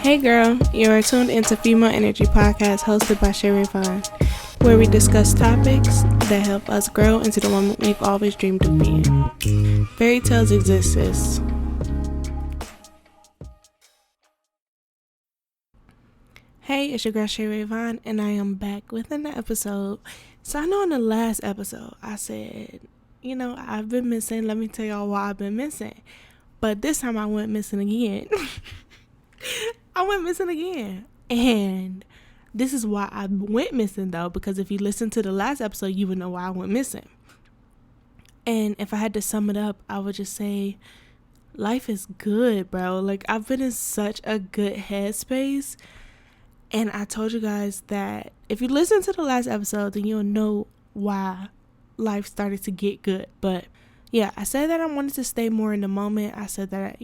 Hey girl, you are tuned into Female Energy Podcast hosted by Sherry Vaughn, where we discuss topics that help us grow into the woman we've always dreamed of being. Fairy tales exist, sis. Hey, it's your girl Sherry Vaughn, and I am back with another episode. So I know in the last episode I said, I've been missing. Let me tell y'all why I've been missing. But this time I went missing again. And this is why I went missing, though, because if you listen to the last episode, you would know why I went missing. And if I had to sum it up, I would just say life is good, bro. Like, I've been in such a good headspace. And I told you guys that if you listen to the last episode, then you'll know why life started to get good. But yeah, I said that I wanted to stay more in the moment. I said that,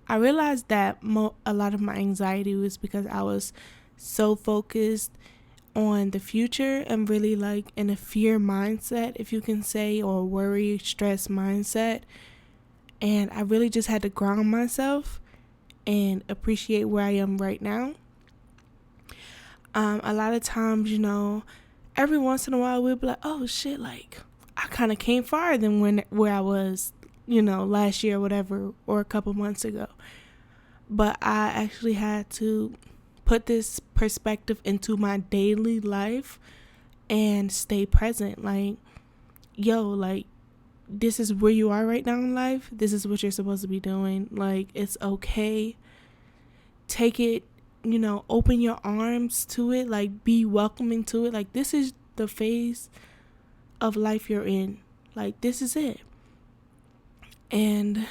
I realized that a lot of my anxiety was because I was so focused on the future and really like in a fear mindset, if you can say, or worry, stress mindset. And I really just had to ground myself and appreciate where I am right now. A lot of times, every once in a while we'll be like, oh shit, like I kind of came farther than where I was, last year or whatever, or a couple months ago. But I actually had to put this perspective into my daily life and stay present. Like, this is where you are right now in life. This is what you're supposed to be doing. Like, it's okay. Take it, open your arms to it. Like, be welcoming to it. Like, this is the phase of life you're in. Like, this is it. And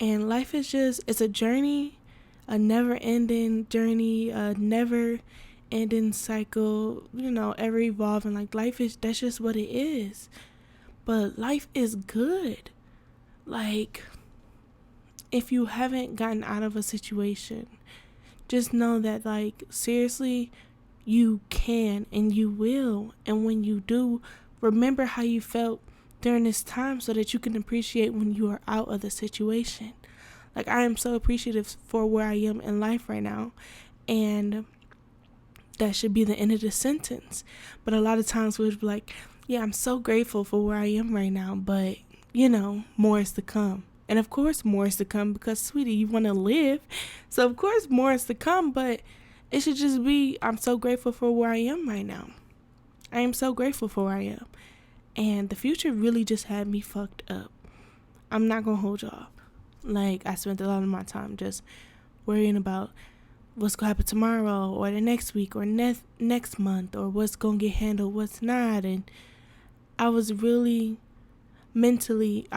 life is it's a journey, a never-ending journey, a never-ending cycle, ever evolving. Like, that's just what it is. But life is good. Like, if you haven't gotten out of a situation, just know that, like, seriously, you can and you will. And when you do, remember how you felt during this time so that you can appreciate when you are out of the situation. Like, I am so appreciative for where I am in life right now. And that should be the end of the sentence. But a lot of times we'll be like, yeah, I'm so grateful for where I am right now. But, more is to come. And of course, more is to come because, sweetie, you want to live. So, of course, more is to come. But it should just be, I'm so grateful for where I am right now. I am so grateful for where I am. And the future really just had me fucked up. I'm not going to hold y'all. Like, I spent a lot of my time just worrying about what's going to happen tomorrow or the next week or next month or what's going to get handled, what's not. And I was really, mentally,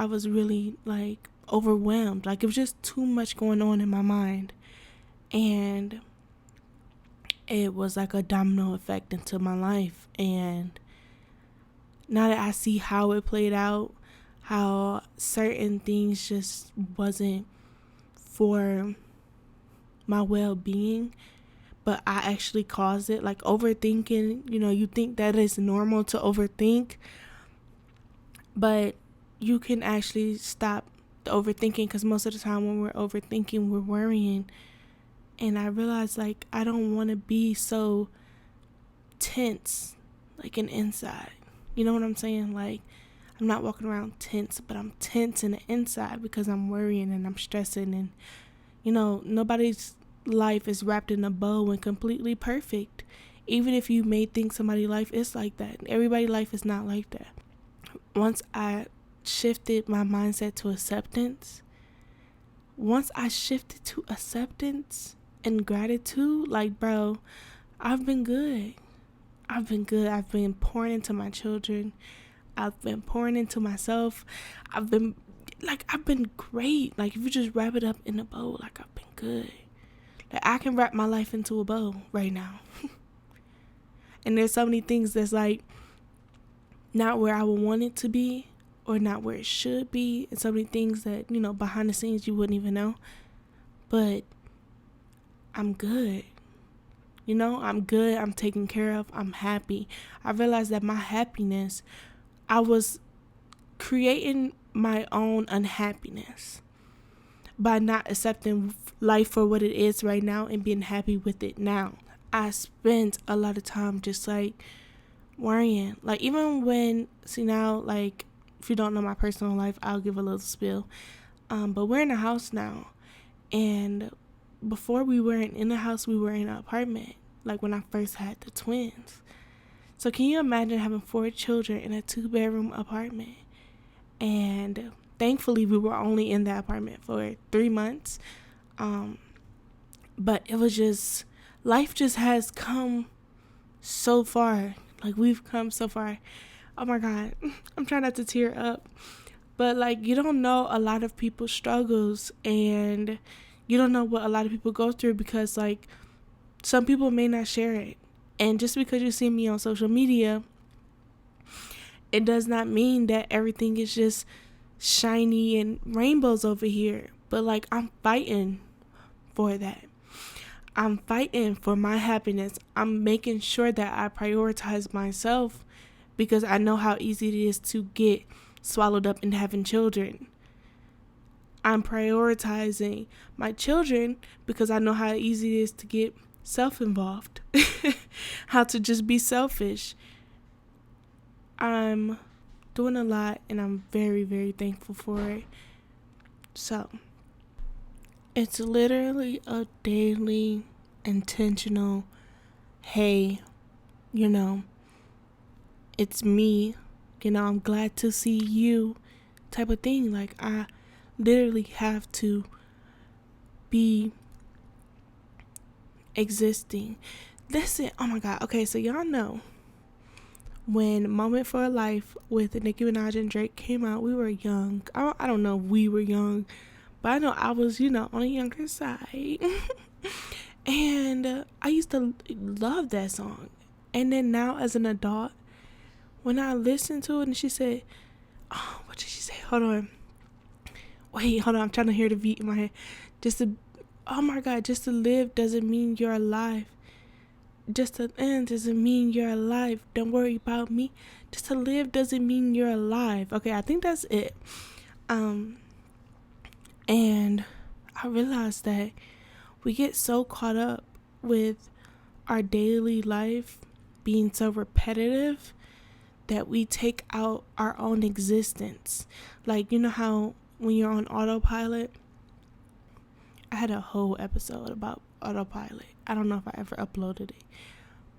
like, overwhelmed. Like, it was just too much going on in my mind. And it was like a domino effect into my life. And now that I see how it played out, how certain things just wasn't for my well-being, but I actually caused it, like overthinking, you think that it's normal to overthink, but you can actually stop the overthinking because most of the time when we're overthinking, we're worrying. And I realized, like, I don't want to be so tense, like, an inside. You know what I'm saying? Like, I'm not walking around tense, but I'm tense in the inside because I'm worrying and I'm stressing. And, nobody's life is wrapped in a bow and completely perfect. Even if you may think somebody's life is like that, everybody's life is not like that. Once I shifted my mindset to acceptance, and gratitude, like, bro, I've been good. I've been pouring into my children. I've been pouring into myself. I've been great. Like, if you just wrap it up in a bow, like, I've been good. Like, I can wrap my life into a bow right now. And there's so many things that's, like, not where I would want it to be or not where it should be. And so many things that, behind the scenes you wouldn't even know. But I'm good. I'm good. I'm taken care of. I'm happy. I realized that my happiness, I was creating my own unhappiness by not accepting life for what it is right now and being happy with it now. I spent a lot of time just like worrying. Like even when, see now, like if you don't know my personal life, I'll give a little spill. But we're in a house now, and before we weren't in the house, we were in an apartment. Like when I first had the twins. So can you imagine having 4 children in a 2-bedroom apartment? And thankfully we were only in that apartment for 3 months. But it was just, life just has come so far. Like we've come so far. Oh my God, I'm trying not to tear up. But like, you don't know a lot of people's struggles, and you don't know what a lot of people go through, because like some people may not share it. And just because you see me on social media, it does not mean that everything is just shiny and rainbows over here. But like, I'm fighting for that. I'm fighting for my happiness. I'm making sure that I prioritize myself, because I know how easy it is to get swallowed up in having children. I'm prioritizing my children because I know how easy it is to get self-involved. How to just be selfish. I'm doing a lot, and I'm very, very thankful for it. So it's literally a daily intentional, hey, it's me, I'm glad to see you type of thing. Like I literally have to be existing. Listen, oh my God. Okay, so y'all know when Moment for a Life with Nicki Minaj and Drake came out, we were young. I don't know if we were young, but I know I was, on the younger side. And I used to love that song. And then now as an adult, when I listened to it and she said, oh, what did she say? Hold on. I'm trying to hear the beat in my head. Oh my God, just to live doesn't mean you're alive. Just to end doesn't mean you're alive. Don't worry about me. Just to live doesn't mean you're alive. Okay, I think that's it. And I realized that we get so caught up with our daily life being so repetitive that we take out our own existence. Like, you know how when you're on autopilot, I had a whole episode about autopilot. I don't know if I ever uploaded it.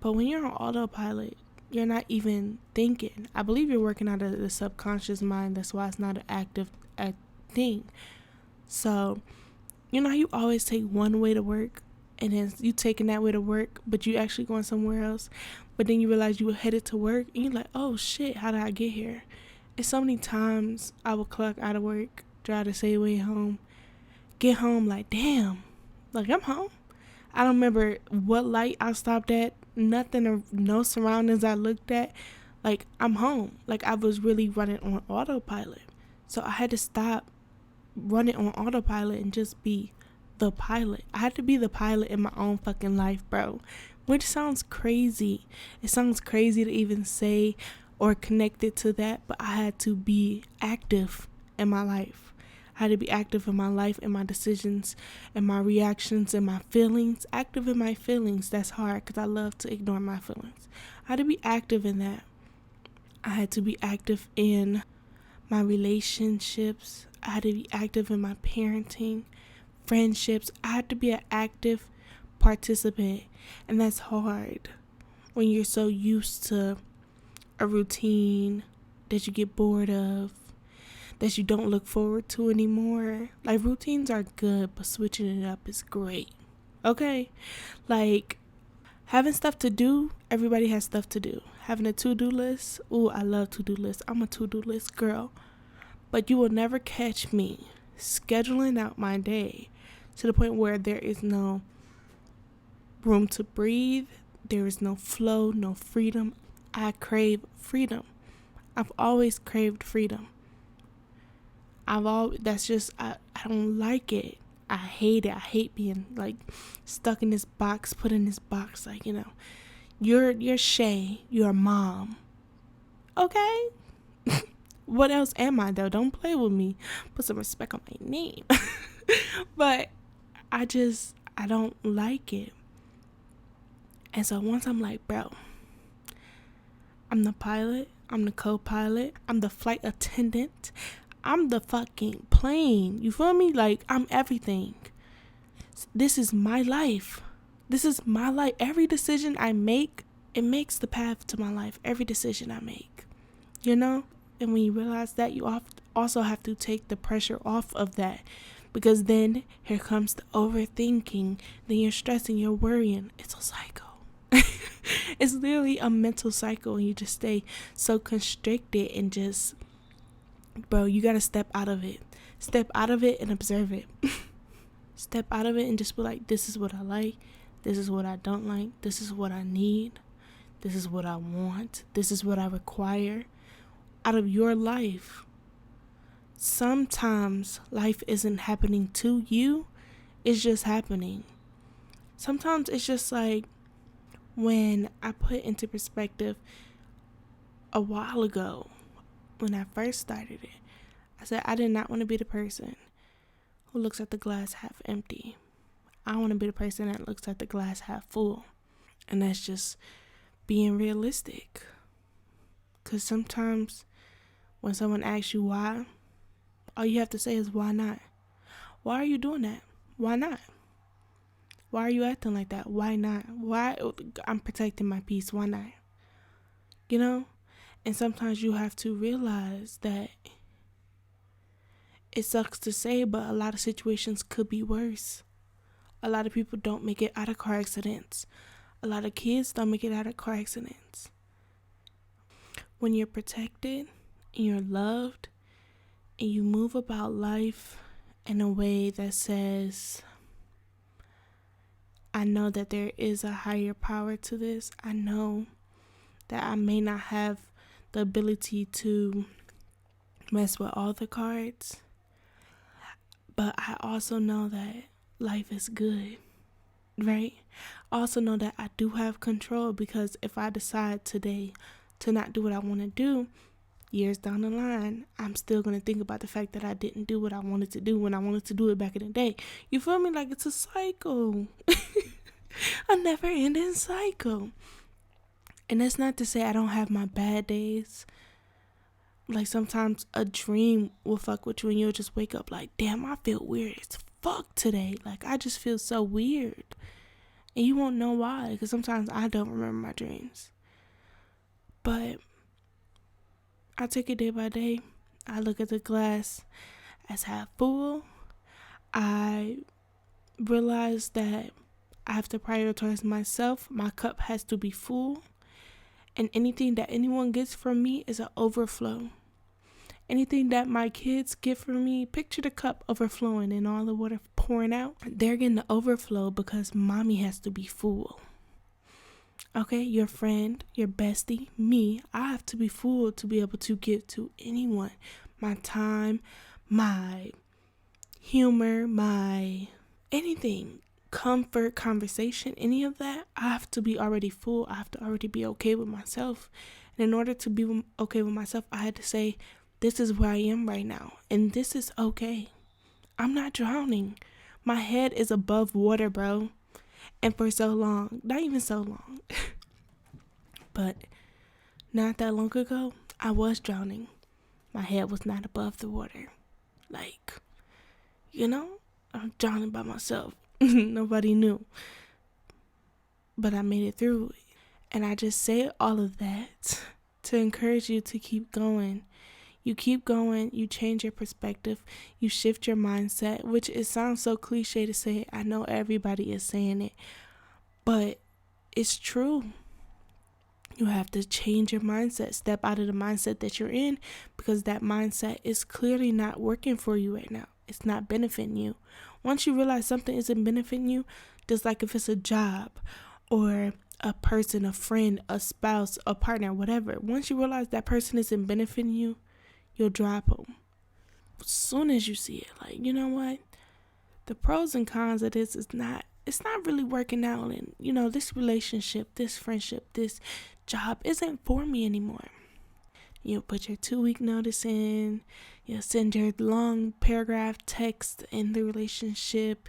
But when you're on autopilot, you're not even thinking. I believe you're working out of the subconscious mind. That's why it's not an active thing. So, you always take one way to work, and then you taking that way to work, but you actually going somewhere else. But then you realize you were headed to work, and you're like, oh shit, how did I get here? And so many times I would clock out of work, drive the same way home, get home like, damn, like I'm home. I don't remember what light I stopped at, nothing, or no surroundings I looked at. Like, I'm home. Like, I was really running on autopilot. So I had to stop running on autopilot and just be the pilot. I had to be the pilot in my own fucking life, bro. Which sounds crazy. It sounds crazy to even say or connect it to that, but I had to be active in my life. I had to be active in my life, in my decisions, and my reactions, and my feelings. Active in my feelings. That's hard because I love to ignore my feelings. I had to be active in that. I had to be active in my relationships. I had to be active in my parenting, friendships. I had to be an active participant. And that's hard when you're so used to a routine that you get bored of, that you don't look forward to anymore. Like, routines are good, but switching it up is great. Okay? Like, having stuff to do, everybody has stuff to do. Having a to-do list, ooh, I love to-do lists. I'm a to-do list girl. But you will never catch me scheduling out my day to the point where there is no room to breathe. There is no flow, no freedom. I crave freedom. I've always craved freedom. I don't like it. I hate it. I hate being like stuck in this box, put in this box. Like, you're Shay, you're a mom. Okay? What else am I though? Don't play with me. Put some respect on my name. But I don't like it. And so once I'm like, bro, I'm the pilot, I'm the co-pilot, I'm the flight attendant, I'm the fucking plane. You feel me? Like, I'm everything. This is my life. This is my life. Every decision I make, it makes the path to my life. Every decision I make, you know? And when you realize that, you also have to take the pressure off of that. Because then here comes the overthinking. Then you're stressing, you're worrying. It's a cycle. It's literally a mental cycle. And you just stay so constricted and just, bro, you got to step out of it. Step out of it and observe it. Step out of it and just be like, this is what I like. This is what I don't like. This is what I need. This is what I want. This is what I require out of your life. Sometimes life isn't happening to you. It's just happening. Sometimes it's just like when I put into perspective a while ago, when I first started it, I said I did not want to be the person who looks at the glass half empty. I want to be the person that looks at the glass half full. And that's just being realistic. Because sometimes when someone asks you why, all you have to say is, why not? Why are you doing that? Why not? Why are you acting like that? Why not? Why? I'm protecting my peace. Why not? You know? And sometimes you have to realize that it sucks to say, but a lot of situations could be worse. A lot of people don't make it out of car accidents. A lot of kids don't make it out of car accidents. When you're protected and you're loved and you move about life in a way that says, I know that there is a higher power to this. I know that I may not have the ability to mess with all the cards, but I also know that life is good, right? I also know that I do have control, because if I decide today to not do what I want to do, years down the line, I'm still going to think about the fact that I didn't do what I wanted to do when I wanted to do it back in the day. You feel me? Like, it's a cycle. A never-ending cycle. And that's not to say I don't have my bad days. Like, sometimes a dream will fuck with you and you'll just wake up like, damn, I feel weird as fuck today. Like, I just feel so weird. And you won't know why, because sometimes I don't remember my dreams. But I take it day by day. I look at the glass as half full. I realize that I have to prioritize myself. My cup has to be full. And anything that anyone gets from me is an overflow. Anything that my kids get from me, picture the cup overflowing and all the water pouring out. They're getting the overflow because mommy has to be full. Okay, your friend, your bestie, me, I have to be full to be able to give to anyone. My time, my humor, my anything, comfort, conversation, any of that, I have to be already full. I have to already be okay with myself. And in order to be okay with myself, I had to say, this is where I am right now. And this is okay. I'm not drowning. My head is above water, bro. And for so long, not even so long, but not that long ago, I was drowning. My head was not above the water. Like, you know, I'm drowning by myself. Nobody knew. But I made it through it. And I just say all of that to encourage you to keep going. You keep going, you change your perspective, you shift your mindset, which it sounds so cliche to say. I know everybody is saying it, but it's true. You have to change your mindset, step out of the mindset that you're in, because that mindset is clearly not working for you right now. It's not benefiting you. Once you realize something isn't benefiting you, just like if it's a job or a person, a friend, a spouse, a partner, whatever, once you realize that person isn't benefiting you, you'll drop them. As soon as you see it, like, you know what? The pros and cons of this it's not really working out. And, you know, this relationship, this friendship, this job isn't for me anymore. You'll put your 2-week notice in. You'll send your long paragraph text in the relationship.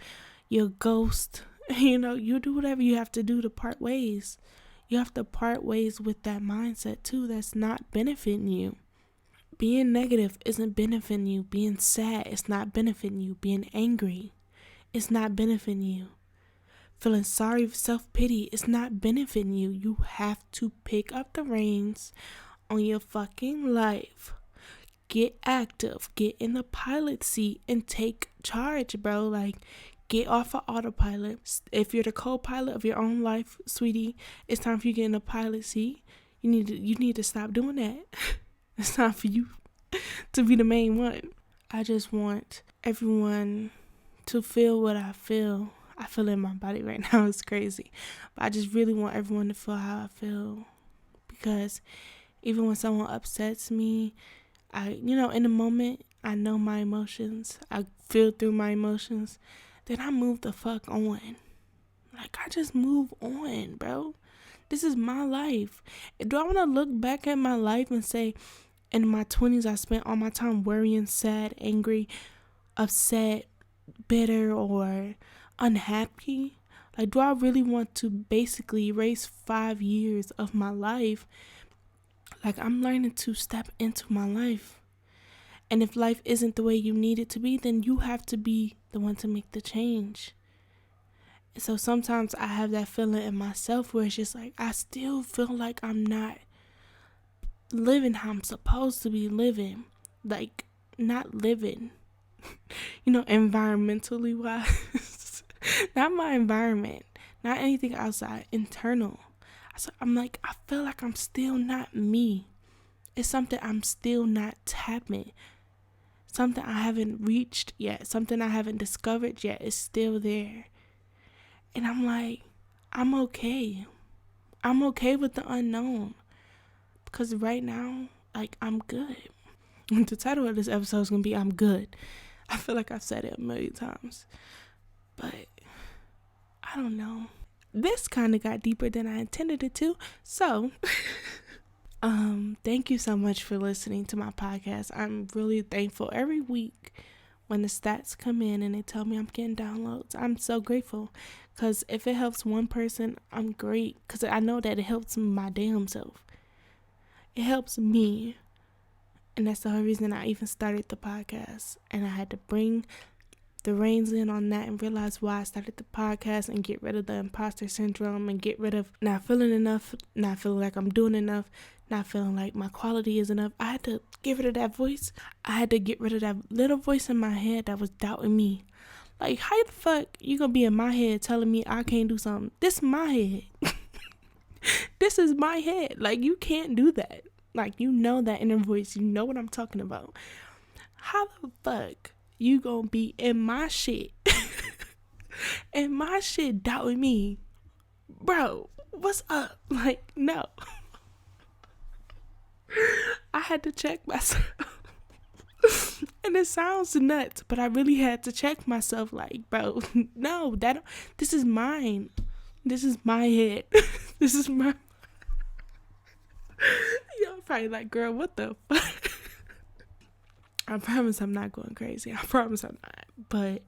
you'll ghost, you do whatever you have to do to part ways. You have to part ways with that mindset too that's not benefiting you. Being negative isn't benefiting you. Being sad is not benefiting you. Being angry is not benefiting you. Feeling sorry, self-pity is not benefiting you. You have to pick up the reins on your fucking life. Get active. Get in the pilot seat and take charge, bro. Like, get off of autopilot. If you're the co-pilot of your own life, sweetie, it's time for you to get in the pilot seat. You need to stop doing that. It's time for you to be the main one. I just want everyone to feel what I feel. I feel in my body right now. It's crazy. But I just really want everyone to feel how I feel. Because even when someone upsets me, in the moment, I know my emotions. I feel through my emotions. Then I move the fuck on. Like, I just move on, bro. This is my life. Do I want to look back at my life and say, in my 20s, I spent all my time worrying, sad, angry, upset, bitter, or unhappy? Like, do I really want to basically erase 5 years of my life? Like, I'm learning to step into my life. And if life isn't the way you need it to be, then you have to be the one to make the change. And so sometimes I have that feeling in myself where it's just like, I still feel like I'm not living how I'm supposed to be living. Like, not living, environmentally wise. Not my environment, not anything outside, internal. So I'm like, I feel like I'm still not me. It's something I'm still not tapping. Something I haven't reached yet. Something I haven't discovered yet is still there. And I'm like, I'm okay. I'm okay with the unknown. Because right now, like, I'm good. And the title of this episode is going to be I'm Good. I feel like I've said it a million times. But I don't know. This kind of got deeper than I intended it to. So, thank you so much for listening to my podcast. I'm really thankful every week when the stats come in and they tell me I'm getting downloads. I'm so grateful, because if it helps one person, I'm great, because I know that it helps my damn self. It helps me, and that's the whole reason I even started the podcast. And I had to bring the reins in on that and realize why I started the podcast and get rid of the imposter syndrome and get rid of not feeling enough, not feeling like I'm doing enough, not feeling like my quality is enough. I had to get rid of that voice. I had to get rid of that little voice in my head that was doubting me. Like, how the fuck you gonna be in my head telling me I can't do something? This is my head. This is my head. Like, you can't do that. Like, that inner voice. You know what I'm talking about. How the fuck you gonna be in my shit and my shit doubting me? Bro, what's up? Like, no. I had to check myself. And it sounds nuts, but I really had to check myself. Like, bro, no, this is mine. This is my head. This is my... Y'all probably like, girl, what the fuck? I promise I'm not going crazy. I promise I'm not. But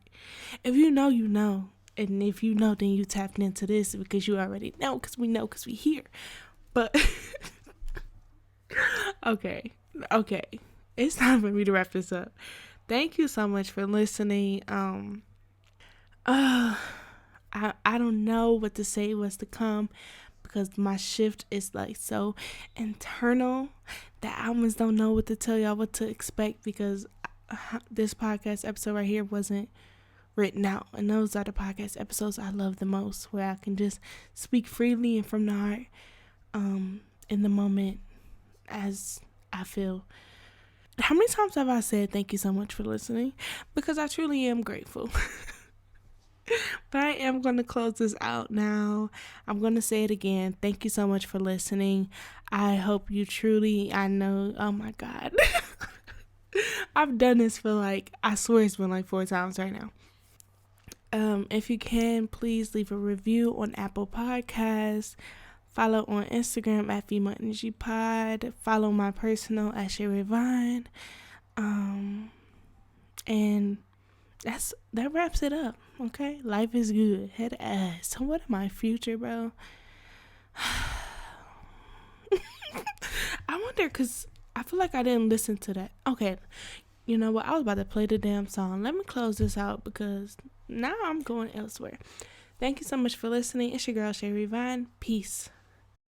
if you know, you know. And if you know, then you tapped into this because you already know, because we here. But okay. It's time for me to wrap this up. Thank you so much for listening. I don't know what to say, what's to come, because my shift is like so internal that I almost don't know what to tell y'all, what to expect, because this podcast episode right here wasn't written out, and those are the podcast episodes I love the most, where I can just speak freely and from the heart, in the moment as I feel. How many times have I said thank you so much for listening? Because I truly am grateful. But I am going to close this out now. I'm going to say it again. Thank you so much for listening. I hope you truly, I know, oh my God. I've done this for I swear it's been 4 times right now. If you can, please leave a review on Apple Podcasts. Follow on Instagram at Female Energy Pod. Follow my personal at Sherry Vine. And that wraps it up. Okay, life is good. Head ass. What am I, Future, bro? I wonder, cause I feel like I didn't listen to that. Okay, you know what? I was about to play the damn song. Let me close this out because now I'm going elsewhere. Thank you so much for listening. It's your girl Sherry Vine. Peace.